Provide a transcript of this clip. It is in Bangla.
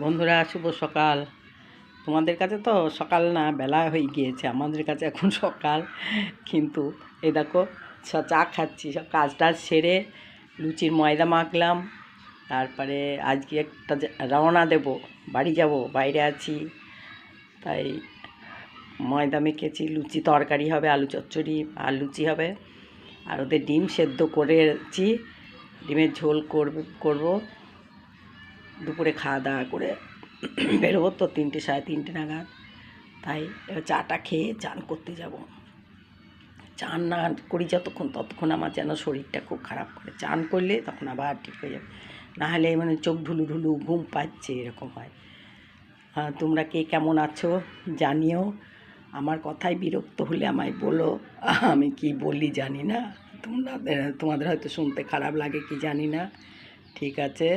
বন্ধুরা, শুভ সকাল। তোমাদের কাছে তো সকাল না, বেলা হয়ে গিয়েছে। আমাদের কাছে এখন সকাল। কিন্তু এই দেখো, চা খাচ্ছি। সব কাজ টাজ সেরে লুচির ময়দা মাখলাম। তারপরে আজকে একটা রওনা দেব, বাড়ি যাব, বাইরে আছি। তাই ময়দা মেখেছি, লুচি তরকারি হবে, আলু চচ্চড়ি আর লুচি হবে। আর ওদের ডিম সেদ্ধ করেছি, ডিমের ঝোল করব। দুপুরে খাওয়া দাওয়া করে বেরোবো তো 3টে সাড়ে 3টে নাগাদ। তাই এবার চাটা খেয়ে চান করতে যাব। চান না করি ততক্ষণ আমার যেন শরীরটা খুব খারাপ করে। চান করলে তখন আবার ঠিক হয়ে যাবে, নাহলে মানে চোখ ঢুলু ঢুলু ঘুম পাচ্ছে, এরকম হয়। তোমরা কে কেমন আছো জানিও। আমার কথায় বিরক্ত হলে আমায় বলো, আমি কি বলি জানি না। তোমাদের হয়তো শুনতে খারাপ লাগে কি জানি না। ঠিক আছে।